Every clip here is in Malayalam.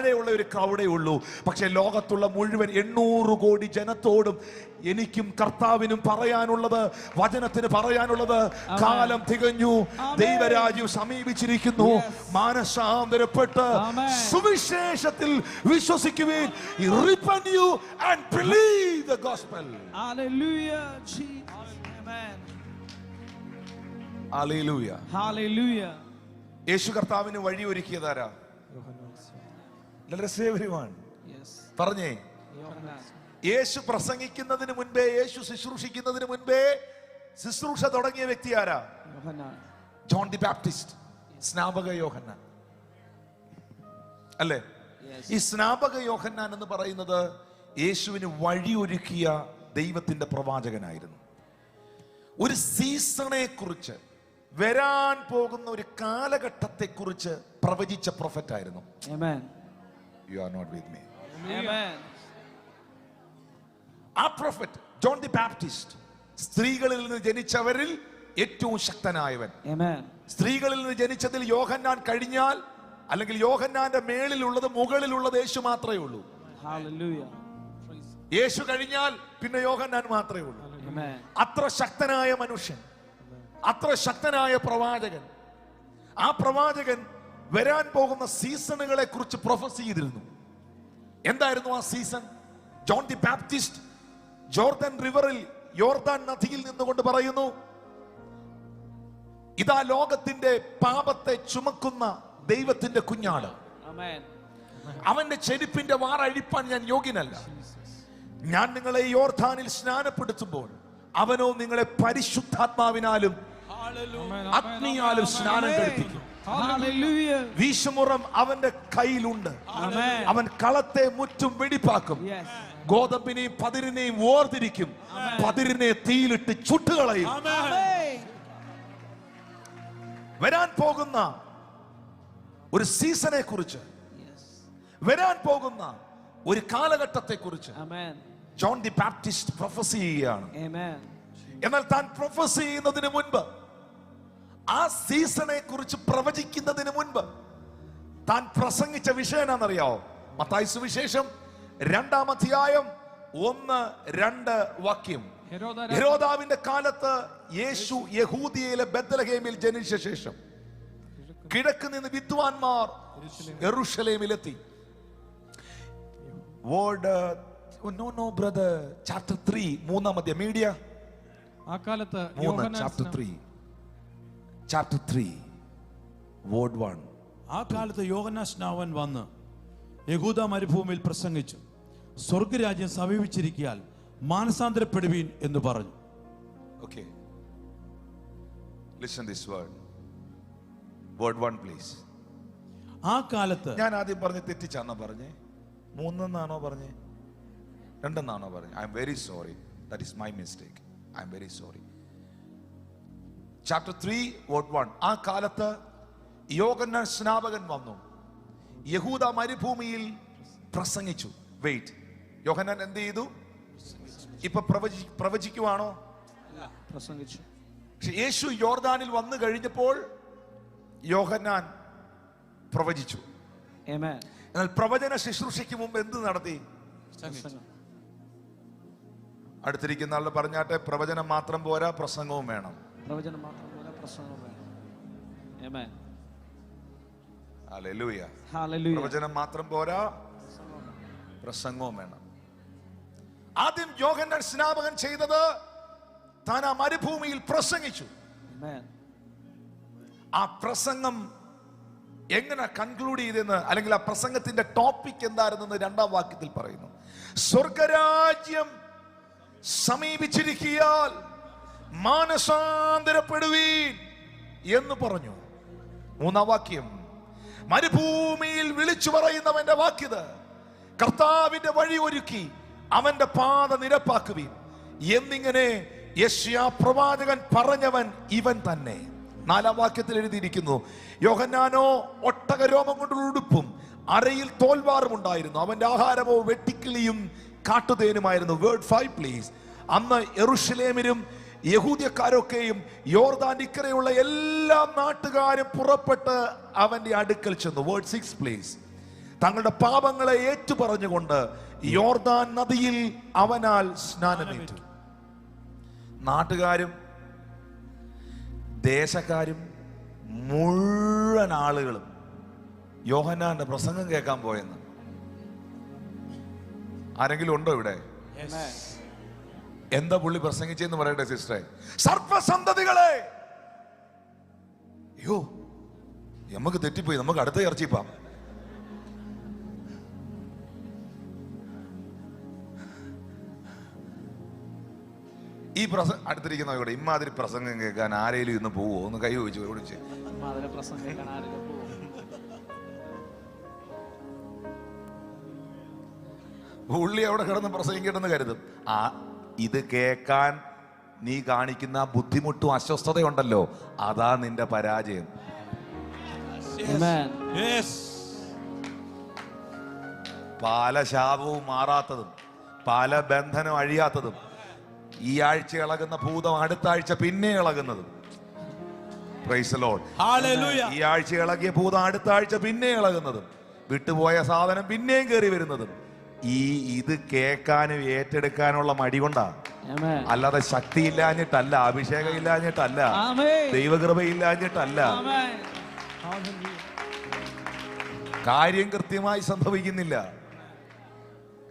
താഴെയുള്ള ഒരു ക്രൗഡേ ഉള്ളൂ. പക്ഷെ ലോകത്തുള്ള മുഴുവൻ 800 കോടി ജനത്തോടും എനിക്കും കർത്താവിനും പറയാനുള്ളത്, വചനത്തിന് പറയാനുള്ളത്, കാലം തികഞ്ഞു, ദൈവരാജ്യം സമീപിച്ചിരിക്കുന്നു, മാനസാന്തരപ്പെട്ട് സുവിശേഷത്തിൽ വിശ്വസിക്കുവിൻ. Repent you and believe the gospel. Hallelujah, Jesus. Amen. Hallelujah. Hallelujah. യേശു കർത്താവിന് വഴി ഒരുക്കിയതാരാ? പറഞ്ഞേ. യേശു പ്രസംഗിക്കുന്നതിന് മുൻപേ, യേശു ശുശ്രൂഷിക്കുന്നതിന് മുൻപേ ശുശ്രൂഷ തുടങ്ങിയ വ്യക്തി ആരാ? ജോൺ ദി ബാപ്റ്റിസ്റ്റ്, സ്നാപക യോഹന്നാൻ അല്ലേ? ഈ സ്നാപക യോഹന്നാൻ എന്ന് പറയുന്നത് യേശുവിന് വഴി ഒരുക്കിയ ദൈവത്തിന്റെ പ്രവാചകനായിരുന്നു. ഒരു സീസണെ കുറിച്ച്, വരാൻ പോകുന്ന ഒരു കാലഘട്ടത്തെ കുറിച്ച് പ്രവചിച്ച പ്രൊഫറ്റ് ആയിരുന്നു. You are not with me. Amen. ആ പ്രൊഫറ്റ് ജോൺ ദി ബാപ്റ്റിസ്റ്റ് സ്ത്രീകളിൽ നിന്ന് ജനിച്ചവരിൽ ഏറ്റവും ശക്തനായവൻ. സ്ത്രീകളിൽ നിന്ന് ജനിച്ചതിൽ യോഹന്നാൻ കഴിഞ്ഞാൽ, അല്ലെങ്കിൽ യോഹന്നാന്റെ മേളിലുള്ളത് മുകളിലുള്ളത് യേശു മാത്രമേ ഉള്ളൂ. യേശു കഴിഞ്ഞാൽ പിന്നെ യോഹന്നാൻ മാത്രമേ ഉള്ളൂ. അത്ര ശക്തനായ മനുഷ്യൻ, അത്ര ശക്തനായ പ്രവാചകൻ. ആ പ്രവാചകൻ വരാൻ പോകുന്ന സീസണുകളെ കുറിച്ച് പ്രൊഫസി ചെയ്തിരുന്നു. എന്തായിരുന്നു ആ season? John the Baptist Jordan റിവറിൽ, യോർദാൻ നദിയിൽ നിന്നുകൊണ്ട് പറയുന്നു, ഇതാ ലോകത്തിന്റെ പാപത്തെ ചുമക്കുന്ന ദൈവത്തിന്റെ കുഞ്ഞാട്, അവന്റെ ചെരുപ്പിന്റെ വാറഴിപ്പാൻ ഞാൻ യോഗ്യനല്ല. ഞാൻ നിങ്ങളെ യോർദാനിൽ സ്നാനപ്പെടുത്തുമ്പോൾ അവനോ നിങ്ങളെ പരിശുദ്ധാത്മാവിനാലും അഗ്നിയാലും സ്നാനം കഴിപ്പിക്കും. വീശുമുറം അവന്റെ കയ്യിലുണ്ട്. അവൻ കളത്തെ മുറ്റും വെടിപ്പാക്കും. ഗോതമ്പിനെയും പതിരിനെയും വേർതിരിക്കും. പതിരിനെ തീയിലിട്ട് ചുട്ടുകളയും. വരാൻ പോകുന്ന ഒരു സീസണെ കുറിച്ച്, വരാൻ പോകുന്ന ഒരു കാലഘട്ടത്തെ കുറിച്ച് ജോൺ ദി ബാപ്റ്റിസ്റ്റ് പ്രൊഫസി ചെയ്യുകയാണ്. എന്നാൽ താൻ പ്രൊഫസി ചെയ്യുന്നതിന് മുൻപ്, ആ സീസണെ കുറിച്ച് പ്രവചിക്കുന്നതിന് മുൻപ് താൻ പ്രസംഗിച്ച വിഷയം എന്നാണെന്നറിയാവോ? മത്തായി സുവിശേഷം 2-ാം അധ്യായം 1-2 വാക്യം. ഹെരോദാവിന്റെ കാലത്ത് യേശു യഹൂദിയയിലെ ബെത്ലഹേമിൽ ജനിച്ച ശേഷം കിഴക്ക് നിന്ന് വിദ്വാൻമാർ യെരൂശലേമിലെത്തി. ചാപ്റ്റർ 3 3-ാം അധ്യായം മീഡിയ. ആ കാലത്ത് Chapter 3 word 1. ആ കാലത്ത് യോഹന്നാൻ സ്നാപകൻ വന്ന് യഹൂദ മരുഭൂമിയിൽ പ്രസംഗിച്ചു, സ്വർഗരാജ്യം സമീപിച്ചിരിക്കയാൽ മാനസാന്തരപ്പെടുവീൻ എന്ന് പറഞ്ഞു. Okay, listen this word. Word 1 please. ആ കാലത്ത്, ഞാൻ ആദ്യം പറഞ്ഞ് തെറ്റിച്ചാണോ പറഞ്ഞേ? 3 എന്നാണോ പറഞ്ഞേ? 2 എന്നാണോ പറഞ്ഞേ? I am very sorry, that is my mistake. I am very sorry. Chapter 3 word 1. ആ കാലത്ത് യോഹന്നാൻ സ്നാപകൻ വന്നു, യഹൂദ മരുഭൂമിയിൽ പ്രസംഗിച്ചു. വെയിറ്റ്, യോഹന്നാൻ എന്ത് ചെയ്തു? ഇപ്പൊ പ്രവചിക്കുവാണോ? പ്രസംഗിച്ചു. പക്ഷെ യേശു യോർദാനിൽ വന്നു കഴിഞ്ഞപ്പോൾ യോഹന്നാൻ പ്രവചിച്ചു. എന്നാൽ പ്രവചന ശുശ്രൂഷയ്ക്ക് മുമ്പ് എന്ത് നടത്തി? അടുത്തിരിക്കുന്ന ആളുടെ പറഞ്ഞാട്ടെ, പ്രവചനം മാത്രം പോരാ, പ്രസംഗവും വേണം. പ്രവചനം മാത്രം പോരാ, പ്രസംഗവും വേണം. ആമേൻ. ഹല്ലേലൂയ. ഹല്ലേലൂയ. പ്രവചനം മാത്രം പോരാ, പ്രസംഗവും വേണം. ആദ്യം യോഹന്നാൻ സ്നാപകൻ ചെയ്തത്, താൻ ആ മരുഭൂമിയിൽ പ്രസംഗിച്ചു. ആ പ്രസംഗം എങ്ങനെ കൺക്ലൂഡ് ചെയ്തെന്ന്, അല്ലെങ്കിൽ ആ പ്രസംഗത്തിന്റെ ടോപ്പിക് എന്തായിരുന്നെന്ന് 2-ാം വാക്യത്തിൽ പറയുന്നു. സ്വർഗരാജ്യം സമീപിച്ചിരിക്കയാൽ മാനസാന്തരപ്പെടുവീൻ എന്ന് പറഞ്ഞു. 3-ാം വാക്യം, മരുഭൂമിയിൽ വിളിച്ചു പറയുന്നവന്റെ വാക്യത്, കർത്താവിന്റെ വഴി ഒരുക്കി അവന്റെ പാത നിരപ്പാക്കുവീൻ എന്നിങ്ങനെ യെശയ്യാ പ്രവാചകൻ പറഞ്ഞവൻ ഇവൻ തന്നെ. 4-ാം വാക്യത്തിൽ എഴുതിയിരിക്കുന്നു, യോഹന്നാനോ ഒട്ടകരോമം കൊണ്ടുള്ള ഉടുപ്പും അരയിൽ തോൽവാറും ഉണ്ടായിരുന്നു, അവന്റെ ആഹാരമോ വെട്ടിക്കിളിയും കാട്ടുതേനുമായിരുന്നു. Word 5 please. അന്ന് യെരൂശലേമിലും യഹൂദ്യക്കാരൊക്കെയും യോർദാന്റെ ഇക്കരെയുള്ള എല്ലാ നാട്ടുകാരും പുറപ്പെട്ട് അവന്റെ അടുക്കൽ ചെന്നു. Word 6 please. തങ്ങളുടെ പാപങ്ങളെ ഏറ്റുപറഞ്ഞുകൊണ്ട് യോർദാൻ നദിയിൽ അവനാൽ സ്നാനമേറ്റു. നാട്ടുകാരും ദേശക്കാരും മുഴുവൻ ആളുകളും യോഹന്നാന്റെ പ്രസംഗം കേൾക്കാൻ പോയെന്ന്. ആരെങ്കിലും ഉണ്ടോ ഇവിടെ? എന്താ പുള്ളി പ്രസംഗിച്ചെന്ന് പറയട്ടെ സിസ്റ്ററെ. സർപ്പസന്തതികളെ, അയ്യോ നമുക്ക് തെറ്റിപ്പോയി, നമുക്ക് അടുത്ത ചർച്ചയിൽ പോവാം. ഈ അടുത്തിരിക്കുന്ന ഇവിടെ ഇമ്മാതിരി പ്രസംഗം കേൾക്കാൻ ആരെങ്കിലും ഇന്ന് പോവോ? ഒന്ന് കൈ ചോദിച്ചു വിളിച്ച്. പുള്ളി അവിടെ കിടന്ന് പ്രസംഗിക്കട്ടെന്ന് കരുതും. ഇത് കേൾക്കാൻ നീ കാണിക്കുന്ന ബുദ്ധിമുട്ടും അസ്വസ്ഥതയുണ്ടല്ലോ, അതാ നിന്റെ പരാജയം. പല ശാപവും മാറാത്തതും പല ബന്ധനം അഴിയാത്തതും ഈ ആഴ്ച ഇളകുന്ന ഭൂതം അടുത്ത ആഴ്ച പിന്നെ ഇളകുന്നതും. Praise the Lord. ഈ ആഴ്ച ഇളകിയ ഭൂതം അടുത്ത ആഴ്ച പിന്നെ ഇളകുന്നതും, വിട്ടുപോയ സാധനം പിന്നെയും കയറി വരുന്നതും ഇത് കേൾക്കാനും ഏറ്റെടുക്കാനുള്ള മടി കൊണ്ടാണ്. അല്ലാതെ ശക്തി ഇല്ലാഞ്ഞിട്ടല്ല, അഭിഷേകം ഇല്ലാഞ്ഞിട്ടല്ല, ദൈവകൃപ ഇല്ലാഞ്ഞിട്ടല്ല. കാര്യം കൃത്യമായി സംഭവിക്കുന്നില്ല,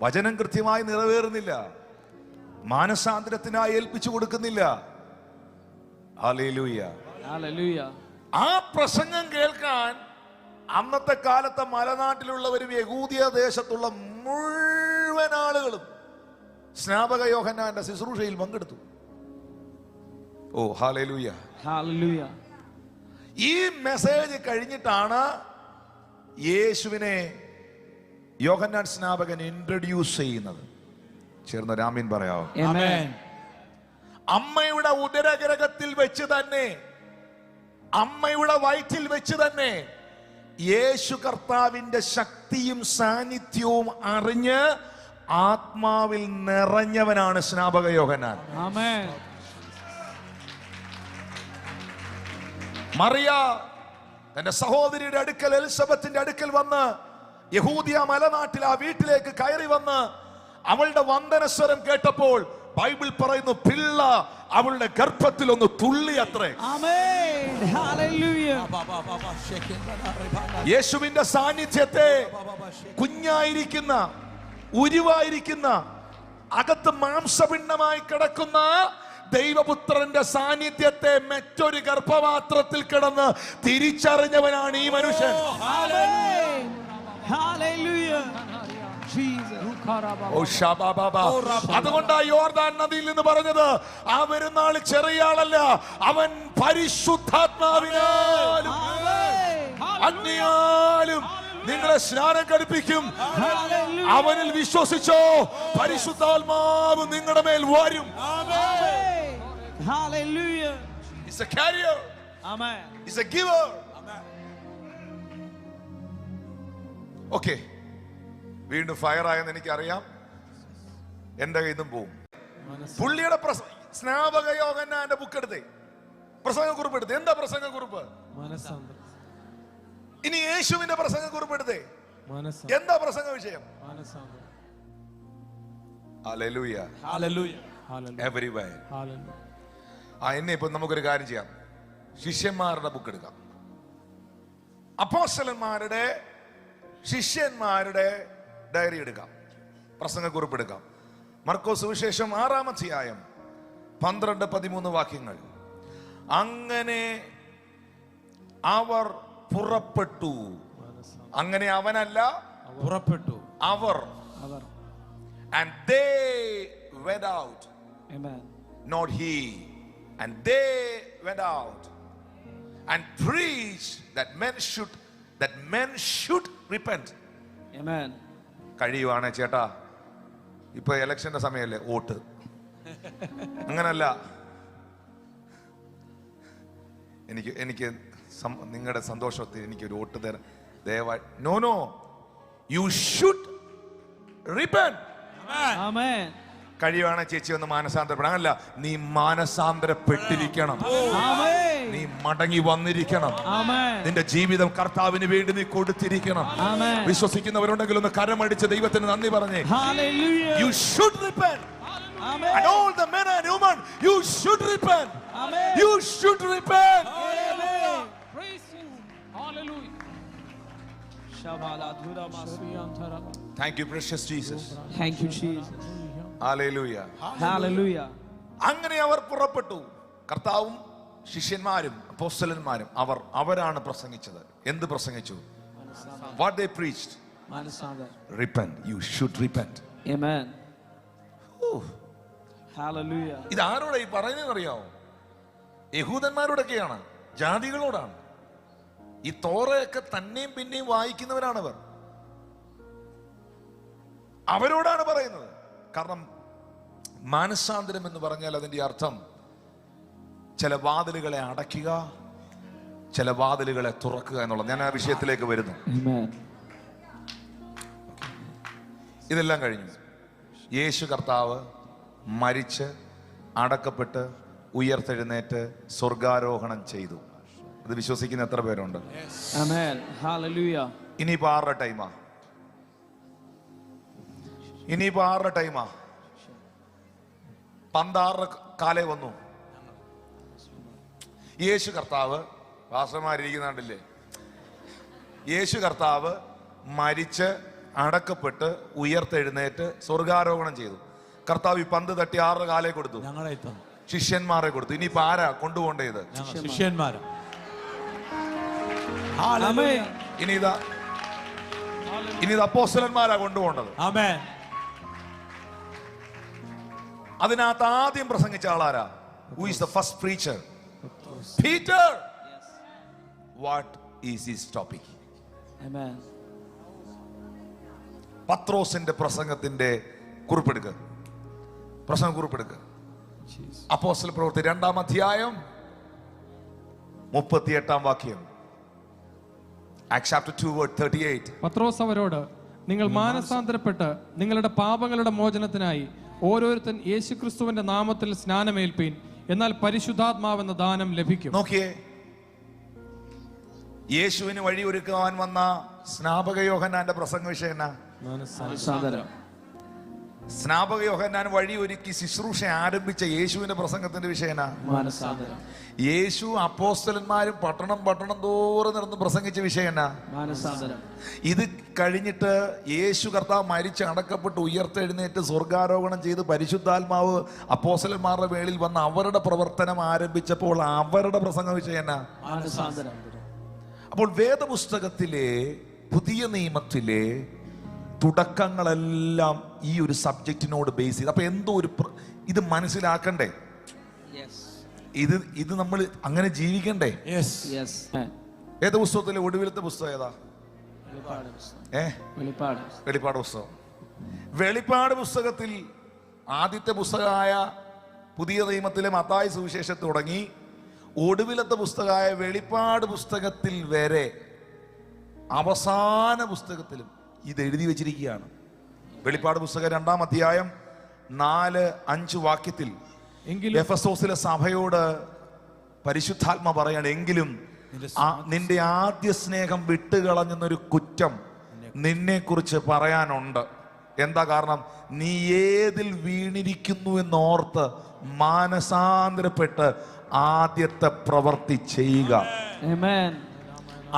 വചനം കൃത്യമായി നിറവേറുന്നില്ല, മാനസാന്തരത്തിനായി ഏൽപ്പിച്ചു കൊടുക്കുന്നില്ല. ഹല്ലേലൂയ. ആ പ്രസംഗം കേൾക്കാൻ അന്നത്തെ കാലത്തെ മലനാട്ടിലുള്ളവരും യഹൂദിയ ദേശത്തുള്ള മുഴുവൻ ആളുകളും സ്നാപക യോഹന്നാന്റെ ശുശ്രൂഷയിൽ പങ്കെടുത്തു. ഓ ഹല്ലേലൂയ. ഈ മെസ്സേജ് കഴിഞ്ഞിട്ടാണ് യേശുവിനെ യോഹന്നാൻ സ്നാപകൻ ഇൻട്രൊഡ്യൂസ് ചെയ്യുന്നത്. ചേർന്ന് രാമീൻ പറയാവോ? അമ്മയുടെ ഉദരഗ്രഹത്തിൽ വെച്ച് തന്നെ, അമ്മയുടെ വയറ്റിൽ വെച്ച് തന്നെ യേശു കർത്താവിന്റെ ശക്തിയും സാന്നിധ്യവും അറിഞ്ഞ് ആത്മാവിൽ നിറഞ്ഞവനാണ് സ്നാപക യോഹന്നാൻ. മറിയ തന്റെ സഹോദരിയുടെ അടുക്കൽ, എലിസബത്തിന്റെ അടുക്കൽ വന്ന് യഹൂദിയ മലനാട്ടിൽ ആ വീട്ടിലേക്ക് കയറി വന്ന് അവളുടെ വന്ദനസ്വരം കേട്ടപ്പോൾ ബൈബിൾ പറയുന്നു, പിള്ള അവളുടെ ഗർഭത്തിൽ ഒന്ന് തുള്ളി അത്രേ. യേശുവിന്റെ സാന്നിധ്യത്തെ, കുഞ്ഞായിരിക്കുന്ന, ഉരുവായിരിക്കുന്ന, അകത്ത് മാംസപിണ്ഡമായി കിടക്കുന്ന ദൈവപുത്രന്റെ സാന്നിധ്യത്തെ മറ്റൊരു ഗർഭപാത്രത്തിൽ കിടന്ന് തിരിച്ചറിഞ്ഞവനാണ് ഈ മനുഷ്യൻ. അതുകൊണ്ടാ യോർദാൻ നദിയിൽ നിന്ന് പറഞ്ഞത്, ആ വരുന്നാൾ ചെറിയ ആളല്ല, അവൻ പരിശുദ്ധാത്മാവിനാലും അഗ്നിയാലും നിങ്ങളെ സ്നാനം കഴിപ്പിക്കും. അവനിൽ വിശ്വസിച്ചോ, പരിശുദ്ധാത്മാവ് നിങ്ങളുടെ മേൽ വരും. He's a carrier. He's a giver. Okay. വീണ്ടും ഫയർ ആയെന്ന് എനിക്കറിയാം, എന്റെ കയ്യിൽ നിന്നും പോവും. പുള്ളിയുടെ സ്നാപക യോഹന്നാന്റെ ബുക്ക് എടുത്തേ, പ്രസംഗക്കുറിപ്പ് എടുത്തേ. എന്താ പ്രസംഗക്കുറിപ്പ്? ഇനി യേശുവിന്റെ പ്രസംഗക്കുറിപ്പ് എടുത്തേ. എന്താ പ്രസംഗ വിഷയം? ഹല്ലേലൂയ. Everywhere. എന്നെ ഇപ്പൊ നമുക്കൊരു കാര്യം ചെയ്യാം, ശിഷ്യന്മാരുടെ ബുക്ക് എടുക്കാം, അപ്പോസ്തലന്മാരുടെ ശിഷ്യന്മാരുടെ ഡയറി എടുക്കാം, പ്രസംഗക്കുറിപ്പ് എടുക്കാം. മർക്കോസ് സുവിശേഷം 6-ാം അധ്യായം 12-13 വാക്യങ്ങൾ. അങ്ങനെ അവർ പുറപ്പെട്ടു. അങ്ങനെ അവനല്ല, പുറപ്പെട്ടു അവർ. And they went out. Not he. And they went out and preached that men should repent. Amen. കഴിയുവാണ് ചേട്ടാ, ഇപ്പൊ ഇലക്ഷന്റെ സമയല്ലേ, വോട്ട്. അങ്ങനല്ല, എനിക്ക് നിങ്ങളുടെ സന്തോഷത്തിൽ എനിക്കൊരു വോട്ട് തരാം ദയവായി. No, you should repent. കഴിയുവാണ് ചേച്ചി ഒന്ന് മാനസാന്തരപ്പെടാൻ. അല്ല, നീ മാനസാന്തരപ്പെട്ടിരിക്കണം. ആമേൻ. നീ മടങ്ങി വന്നിരിക്കണം. ആമേൻ. നിന്റെ ജീവിതം കർത്താവിന് വേണ്ടി നീ കൊടുത്തിരിക്കണം. ആമേൻ. വിശ്വസിക്കുന്നവരുണ്ടെങ്കിൽ ഒന്ന് കരമടിച്ച് ദൈവത്തിന് നന്ദി പറഞ്ഞേ. Hallelujah. You should repent. Amen. And all the men and women, you should repent. Amen. You should repent. Amen. Praise you. Hallelujah. Shabala dhura masriyantara. Thank you, precious Jesus. Thank you, Jesus. Hallelujah. Hallelujah. അങ്ങനെ അവർ പുറപ്പെട്ടു. കർത്താവും ശിഷ്യന്മാരും അപ്പോസ്തലന്മാരും അവരാണ് പ്രസംഗിച്ചത്. എന്ത് പ്രസംഗിച്ചു? What they preached. Manasandar. Repent. You should repent. Amen. Hallelujah. ഇത് ആരോടാ ഈ പറയുന്നതെന്ന് അറിയാമോ? യഹൂദന്മാരോടൊക്കെയാണ്, ജാതികളോടാണ്. ഈ തോറയൊക്കെ തന്നെയും പിന്നെയും വായിക്കുന്നവരാണവർ. അവരോടാണ് പറയുന്നത്. കാരണം മാനസാന്തരം എന്ന് പറഞ്ഞാൽ അതിന്റെ അർത്ഥം ചില വാതിലുകളെ അടയ്ക്കുക, ചില വാതിലുകളെ തുറക്കുക എന്നുള്ളത്. ഞാൻ ആ വിഷയത്തിലേക്ക് വരുന്നു. Amen. ഇതെല്ലാം കഴിഞ്ഞു. യേശു കർത്താവ് മരിച്ച് അടക്കപ്പെട്ട് ഉയർത്തെഴുന്നേറ്റ് സ്വർഗാരോഹണം ചെയ്തു. ഇത് വിശ്വസിക്കുന്ന എത്ര പേരുണ്ട്? Amen. Hallelujah. ഇനിയിപ്പോ 6 ടൈമാ. ഇനിയിപ്പോ 6 ടൈമാ. 6:15 വന്നു. യേശു കർത്താവ്, പാസ്റ്റർമാരിയ്ക്കുന്നുണ്ടല്ലേ, യേശു കർത്താവ് മരിച്ച് അടക്കപ്പെട്ട് ഉയർത്തെഴുന്നേറ്റ് സ്വർഗാരോഹണം ചെയ്തു. കർത്താവ് ഈ പന്ത് തട്ടി 6 കൊടുത്തു, ഞങ്ങളെ തന്നു, ശിഷ്യന്മാരെ കൊടുത്തു. ഇനിയിപ്പോ ആരാ കൊണ്ടുപോകേണ്ടത്? ശിഷ്യന്മാരാ. Amen. ഇനി ഇത് അപ്പോസ്തലന്മാരാ കൊണ്ടുപോകേണ്ടത്. ആമേൻ. അതിനകത്ത് ആദ്യം പ്രസംഗിച്ച ആളാരാ? Who is the first preacher? Peter. What is his topic? Amen. പത്രോസിന്റെ പ്രസംഗത്തിന്റെ കുറിപ്പെടുക്കുക. പ്രസംഗ കുറിപ്പെടുക്കുക. അപ്പോസ്തല പ്രവൃത്തി 2-ാം അധ്യായം 38-ാം വാക്യം. Acts chapter 2 verse 38. പത്രോസ് അവരോട്, നിങ്ങൾ മാനസാന്തരപ്പെട്ട് നിങ്ങളുടെ പാപങ്ങളുടെ മോചനത്തിനായി ഓരോരുത്തൻ യേശുക്രിസ്തുവിന്റെ നാമത്തിൽ സ്നാനമേൽപ്പീൻ, എന്നാൽ പരിശുദ്ധാത്മാവെന്ന ദാനം ലഭിക്കും. നോക്കിയേ, യേശുവിന് വഴിയൊരുക്കാൻ വന്ന സ്നാപക യോഹന്നാന്റെ പ്രസംഗ വിഷയം എന്നാ? Manasandar. സ്നാപക യോഹന്നാൻ വഴിയൊരുക്കി ശുശ്രൂഷ ആരംഭിച്ച യേശുവിന്റെ പ്രസംഗത്തിന്റെ വിഷയം എന്നാ? Manasandar. യേശു അപ്പോസ്തലന്മാരും പട്ടണം തോറും നടന്ന് പ്രസംഗിച്ച വിഷയം എന്നാ? Manasandar. ഇത് കഴിഞ്ഞിട്ട് യേശു കർത്താവ് മരിച്ച് അടക്കപ്പെട്ട് ഉയർത്തെഴുന്നേറ്റ് സ്വർഗാരോഹണം ചെയ്ത് പരിശുദ്ധാത്മാവ് അപ്പോസ്തലന്മാരുടെ മേളിൽ വന്ന് അവരുടെ പ്രവർത്തനം ആരംഭിച്ചപ്പോൾ അവരുടെ പ്രസംഗ വിഷയം എന്നാ? Manasandar. അപ്പോൾ വേദപുസ്തകത്തിലെ പുതിയ നിയമത്തിലെ തുടക്കങ്ങളെല്ലാം ഈ ഒരു സബ്ജക്റ്റിനോട് ബേസ് ചെയ്ത്. അപ്പൊ എന്തോ ഒരു ഇത് മനസ്സിലാക്കണ്ടേ? Yes. ഇത് നമ്മൾ അങ്ങനെ ജീവിക്കണ്ടേ? യെസ്. Yes. വേദപുസ്തകത്തിലെ ഒടുവിലത്തെ പുസ്തകം ഏതാ? വെളിപ്പാട് പുസ്തകം. വെളിപ്പാട് പുസ്തകത്തിൽ ആദ്യത്തെ പുസ്തകമായ പുതിയ നിയമത്തിലെ മത്തായി സുവിശേഷത്തിൽ തുടങ്ങി ഒടുവിലത്തെ പുസ്തകമായ വെളിപ്പാട് പുസ്തകത്തിൽ വരെ അവസാന പുസ്തകത്തിലും ഇത് എഴുതി വെച്ചിരിക്കുകയാണ്. വെളിപ്പാട് പുസ്തകം 2-ാം അധ്യായം 4-5 വാക്യത്തിൽ എഫെസോസിലെ സഭയോട് പരിശുദ്ധാത്മ പറയാണ്, എങ്കിലും നിന്റെ ആദ്യ സ്നേഹം വിട്ടുകളഞ്ഞെന്നൊരു കുറ്റം നിന്നെ കുറിച്ച് പറയാനുണ്ട്. എന്താ കാരണം? നീ ഏതിൽ വീണിരിക്കുന്നു എന്നോർത്ത് മാനസാന്തരപ്പെട്ട് ആദ്യത്തെ പ്രവൃത്തി ചെയ്യുക. Amen.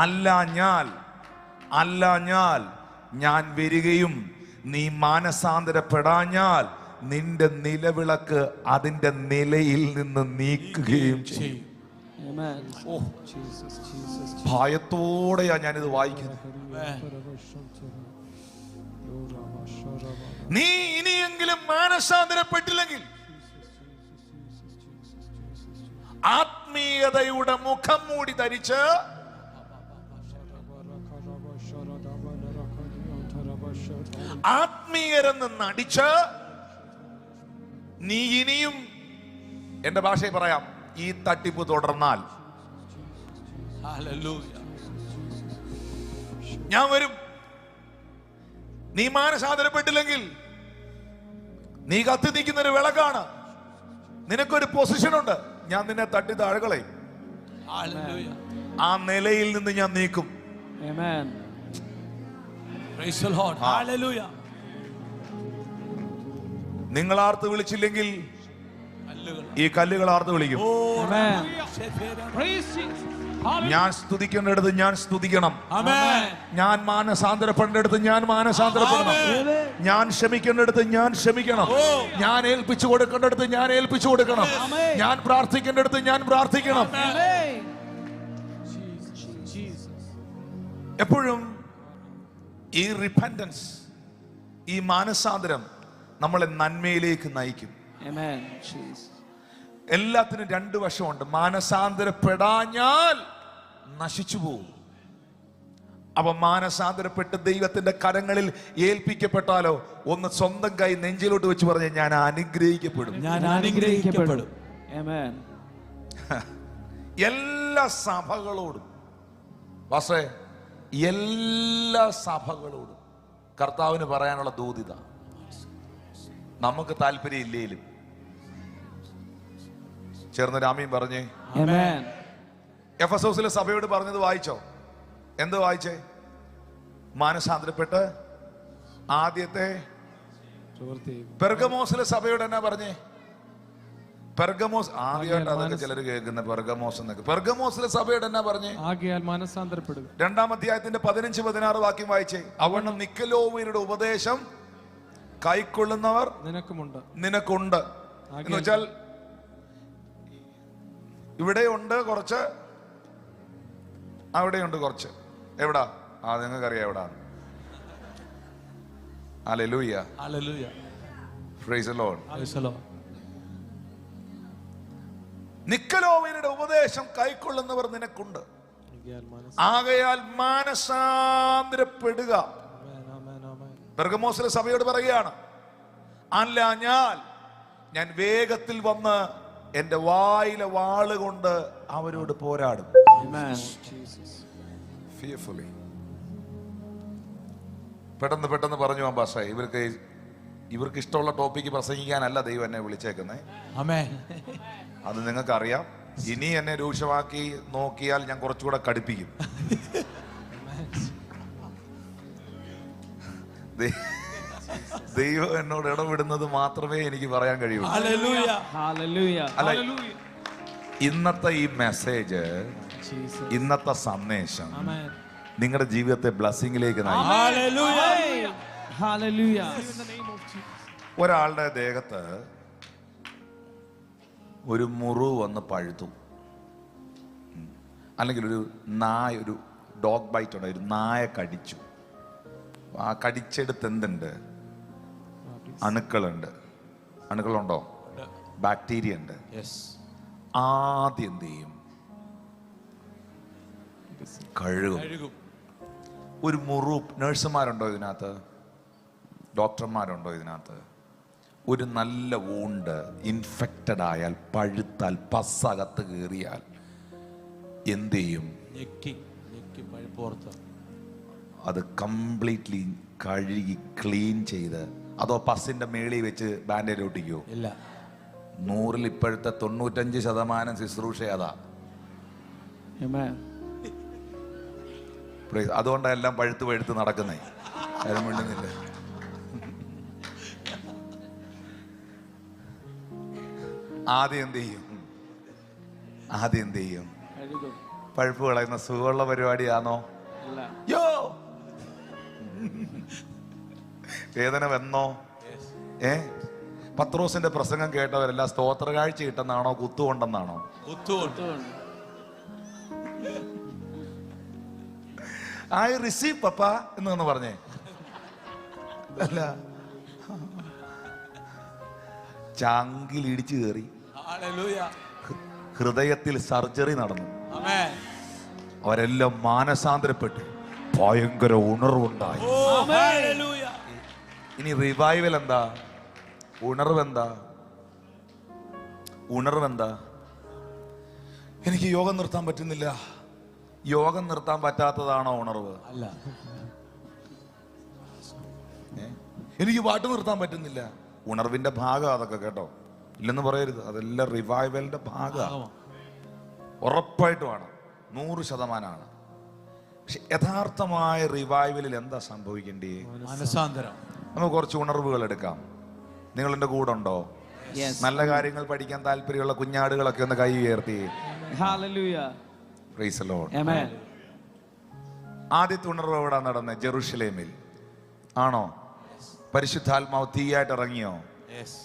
അല്ലാഞ്ഞാൽ ഞാൻ വരികയും നീ മാനസാന്തരപ്പെടാഞ്ഞാൽ നിന്റെ നിലവിളക്ക് അതിന്റെ നിലയിൽ നിന്ന് നീക്കുകയും ചെയ്യും. Amen. ഓ, ഭയത്തോടെയാ ഞാനിത് വായിക്കുന്നത്. നീ ഇനിയെങ്കിലും മാനസാന്തരപ്പെട്ടില്ലെങ്കിൽ ആത്മീയതയുടെ മുഖം മൂടി ധരിച്ച് ആത്മീയരെന്ന് നടിച്ച് നീ ഇനിയും, എന്റെ ഭാഷയിൽ പറയാം, ഈ തട്ടിപ്പ് തുടർന്നാൽ ഞാൻ വരും. നീ മാനസാന്തരപ്പെട്ടില്ലെങ്കിൽ നീ കത്തി നിൽക്കുന്ന ഒരു വിളക്കാണ്. നിനക്കൊരു പൊസിഷൻ ഉണ്ട്. ഞാൻ നിന്നെ തട്ടി താഴകളയും. Hallelujah. ആ നിലയിൽ നിന്ന് ഞാൻ നീക്കും. Amen. Praise the Lord. Hallelujah. നിങ്ങൾ ആർത്ത് വിളിച്ചില്ലെങ്കിൽ ഈ കല്ലുകൾ ആർത്ത് വിളിക്കും. Amen. Praise Jesus. ഞാൻ സ്തുതിക്കേണ്ടടുത്ത് ഞാൻ സ്തുതിക്കണം. Amen. ഞാൻ മാനസാന്തരപ്പെടേണ്ടടുത്ത് ഞാൻ മാനസാന്തരപ്പെടണം. ഞാൻ ക്ഷമിക്കേണ്ടടുത്ത് ഞാൻ ക്ഷമിക്കണം. ഞാൻ ഏൽപ്പിച്ചു കൊടുക്കേണ്ടടുത്ത് ഞാൻ ഏൽപ്പിച്ചു കൊടുക്കണം. ഞാൻ പ്രാർത്ഥിക്കേണ്ടടുത്ത് ഞാൻ പ്രാർത്ഥിക്കണം. എപ്പോഴും ഈ റിപ്പന്റൻസ്, ഈ മാനസാന്തരം നമ്മളെ നന്മയിലേക്ക് നയിക്കും. Amen. Jesus. എല്ലാത്തിനും രണ്ട് വശമുണ്ട്. മാനസാന്തരപ്പെടാഞ്ഞാൽ നശിച്ചു പോകും. അപ്പൊ മാനസാന്തരപ്പെട്ട് ദൈവത്തിന്റെ കരങ്ങളിൽ ഏൽപ്പിക്കപ്പെട്ടാലോ, ഒന്ന് സ്വന്തം കൈ നെഞ്ചിലോട്ട് വെച്ച് പറഞ്ഞ ഞാൻ അനുഗ്രഹിക്കപ്പെടും. ഞാൻ അനുഗ്രഹിക്കപ്പെടും. Amen. എല്ലാ സഭകളോടും പക്ഷേ എല്ലാ സഭകളോടും കർത്താവിന് പറയാനുള്ള ദൂതിത, നമുക്ക് താല്പര്യം ഇല്ലേലും ചേർന്ന് രാമീൻ പറഞ്ഞേ. Amen. എഫെസോസിലെ സഭയോട് പറഞ്ഞത് വായിച്ചോ? എന്ത് വായിച്ചേ? മാനസാന്തരപ്പെട്ട് ആദ്യത്തെ. പെർഗമോസിലെ സഭയോട് എന്നാ പറഞ്ഞേ? പെർഗമോസ് ആദ്യമായിട്ട് അതൊക്കെ ചിലർ കേൾക്കുന്ന പെർഗമോസ് എന്നൊക്കെ. പെർഗമോസിലെ സഭയോട് എന്നാ പറഞ്ഞേ? ആകയാൽ മാനസാന്തരപ്പെടുക. 2-ാം അധ്യായത്തിന്റെ 15-16 വാക്യം വായിച്ചേ. അവണ്ണം നിക്കലോവിയരുടെ ഉപദേശം കൈക്കൊള്ളുന്നവർ നിനക്കുണ്ട്. എന്ന് വെച്ചാൽ ഇവിടെയുണ്ട് കുറച്ച്, അവിടെയുണ്ട് കുറച്ച്. എവിടാ? നിങ്ങൾക്കറിയാം എവിടാ. Hallelujah. Hallelujah. Praise the Lord. Praise the Lord. നിക്കലോവിയരുടെ ഉപദേശം കൈക്കൊള്ളുന്നവർ നിനക്കുണ്ട്. ആകയാൽ മാനസാന്തരപ്പെടുക. പെർഗമോസിലെ സഭയോട് പറയുകയാണ്, അല്ല ഞാൻ വേഗത്തിൽ വന്ന് എന്റെ വായിലെ വാള് കൊണ്ട് അവരോട് പോരാടും. Amen. Jesus. Fearfully. പെട്ടെന്ന് പറഞ്ഞു പോകാൻ ഭാഷ. ഇവർക്ക് ഇഷ്ടമുള്ള ടോപ്പിക്ക് പ്രസംഗിക്കാനല്ല ദൈവം എന്നെ വിളിച്ചേക്കുന്നേ. Amen. അത് നിങ്ങൾക്കറിയാം. ഇനി എന്നെ രൂക്ഷമാക്കി നോക്കിയാൽ ഞാൻ കുറച്ചുകൂടെ കടുപ്പിക്കും. ദൈവം എന്നോട് ഇടപെടുന്നത് മാത്രമേ എനിക്ക് പറയാൻ കഴിയൂ. Hallelujah. Hallelujah. അല്ല, ഇന്നത്തെ ഈ മെസ്സേജ്, Jesus. ഇന്നത്തെ സന്ദേശം നിങ്ങളുടെ ജീവിതത്തെ ബ്ലെസ്സിങ്ങിലേക്ക് നയിക്കും. Hallelujah. Hallelujah. ഒരാളുടെ ദേഹത്ത് ഒരു മുറിവ് വന്ന് പഴുത്തു, അല്ലെങ്കിൽ ഒരു ഡോഗ് ബൈറ്റ് ഉണ്ട്, ഒരു നായ കടിച്ചു. ആ കടിച്ചെടുത്ത് എന്തുണ്ട്? അണുക്കളുണ്ട്. അണുക്കളുണ്ടോ? ബാക്ടീരിയ ഉണ്ട്. Yes. ആദ്യം എന്ത് ചെയ്യും? കഴുകും. ഒരു മുറിവ്. നഴ്സുമാരുണ്ടോ ഇതിനകത്ത്? ഡോക്ടർമാരുണ്ടോ ഇതിനകത്ത്? ഒരു നല്ല വൂണ്ട് ഇൻഫെക്റ്റഡ് ആയാൽ, പഴുത്താൽ, പസ്സകത്ത് കയറിയാൽ എന്ത് ചെയ്യും? അത് കംപ്ലീറ്റ്ലി കഴുകി ക്ലീൻ ചെയ്ത്, അതോ പസ്സിന്റെ മേളിൽ വെച്ച് ബാൻഡേജ് ഒട്ടിക്കോ? ഇല്ല. 100-ൽ ഇപ്പോഴത്തെ 95% ശുശ്രൂഷ അതാ. Amen. അതുകൊണ്ടാണ് എല്ലാം പഴുത്ത് നടക്കുന്നേ. ആരും മിണ്ടുന്നില്ല. ആദ്യം എന്ത് ചെയ്യും? പഴുപ്പ് കളയുന്ന സുഖമുള്ള പരിപാടിയാണോ? യോ, വേദന വന്നോ? പത്രോസിന്റെ പ്രസംഗം കേട്ടവരെല്ലാം സ്തോത്ര കാഴ്ച കിട്ടുന്നാണോ കുത്തുകൊണ്ടെന്നാണോ? ഐ റിസീവ് പപ്പ എന്ന് പറഞ്ഞേ. അല്ല, ചങ്കിൽ ഇടിച്ചു കയറി. ഹൃദയത്തിൽ സർജറി നടന്നു. അവരെല്ലാം മാനസാന്തരപ്പെട്ടു. ഭയങ്കര ഉണർവുണ്ടായി. ഇനി റിവൈവൽ എന്താ? ഉണർവെന്താ? എനിക്ക് യോഗം നിർത്താൻ പറ്റുന്നില്ല. യോഗം നിർത്താൻ പറ്റാത്തതാണോ ഉണർവ്? അല്ല. എനിക്ക് പാട്ട് നിർത്താൻ പറ്റുന്നില്ല. ഉണർവിന്റെ ഭാഗം അതൊക്കെ കേട്ടോ, ഇല്ലെന്ന് പറയരുത്. അതെല്ലാം റിവൈവലിന്റെ ഭാഗമാണ്, ഉറപ്പായിട്ടുമാണ്, 100%. പക്ഷെ യഥാർത്ഥമായ റിവൈവലിൽ എന്താ സംഭവിക്കേണ്ടേ? മനസാന്തരം. നമുക്ക് കുറച്ച് ഉണർവുകൾ എടുക്കാം. നിങ്ങൾ എൻ്റെ കൂടെ ഉണ്ടോ? Yes. നല്ല കാര്യങ്ങൾ പഠിക്കാൻ താല്പര്യമുള്ള കുഞ്ഞാടുകളൊക്കെ ഒന്ന് കൈ ഉയർത്തി. Hallelujah. Praise the Lord. Amen. ആദ്യത്തെ ഉണർവ് എവിടെ നടന്നത്? ജെറുസലേമിൽ ആണോ? പരിശുദ്ധാത്മാവ് തീയായിട്ട് ഇറങ്ങിയോ?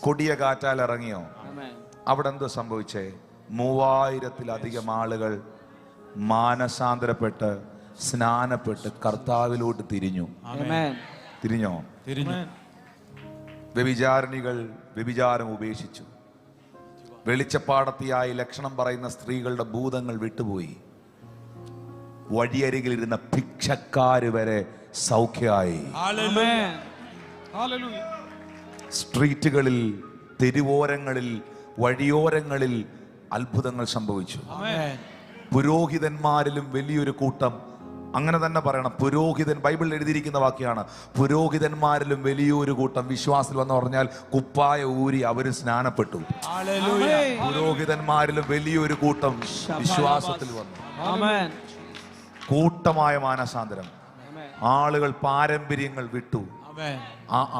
കൊടിയ കാറ്റാൽ ഇറങ്ങിയോ? Amen. അവിടെ എന്തോ സംഭവിച്ചേ? 3000-ലധികം ആളുകൾ മാനസാന്തരപ്പെട്ട് സ്നാനപ്പെട്ട് കർത്താവിലോട്ട് തിരിഞ്ഞു. Amen. തിരിഞ്ഞോ? തിരിഞ്ഞു. വ്യഭിചാരിണികൾ വ്യഭിചാരം ഉപേക്ഷിച്ചു. വെളിച്ചപ്പാടത്തിയായി ലക്ഷണം പറയുന്ന സ്ത്രീകളുടെ ഭൂതങ്ങൾ വിട്ടുപോയി. വഴിയരികിലിരുന്ന ഭിക്ഷക്കാര് വരെ സൗഖ്യമായി. Amen. Hallelujah. സ്ട്രീറ്റുകളിൽ, തെരുവോരങ്ങളിൽ, വഴിയോരങ്ങളിൽ അത്ഭുതങ്ങൾ സംഭവിച്ചു. ആമേൻ. പുരോഹിതന്മാരിലും വലിയൊരു കൂട്ടം, അങ്ങനെ തന്നെ പറയണം, പുരോഹിതൻ, ബൈബിളിൽ എഴുതിയിരിക്കുന്ന വാക്യാണ്, പുരോഹിതന്മാരിലും വലിയൊരു കൂട്ടം വിശ്വാസത്തിൽ വന്ന് പറഞ്ഞാൽ കുപ്പായ ഊരി അവര് സ്നാനപ്പെട്ടു. ഹല്ലേലൂയ. പുരോഹിതന്മാരിലും വലിയൊരു കൂട്ടം വിശ്വാസത്തിൽ വന്നു. Amen. കൂട്ടമായ മാനസാന്തരം. Amen. ആളുകൾ പാരമ്പര്യങ്ങൾ വിട്ടു, ആമേൻ.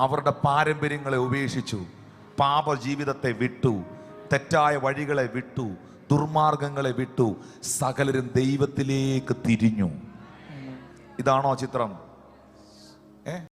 അവരുടെ പാരമ്പര്യങ്ങളെ ഉപേക്ഷിച്ചു, പാപജീവിതത്തെ വിട്ടു, തെറ്റായ വഴികളെ വിട്ടു, ദുർമാർഗങ്ങളെ വിട്ടു, സകലരും ദൈവത്തിലേക്ക് തിരിഞ്ഞു. ഇതാണോ ചിത്രം?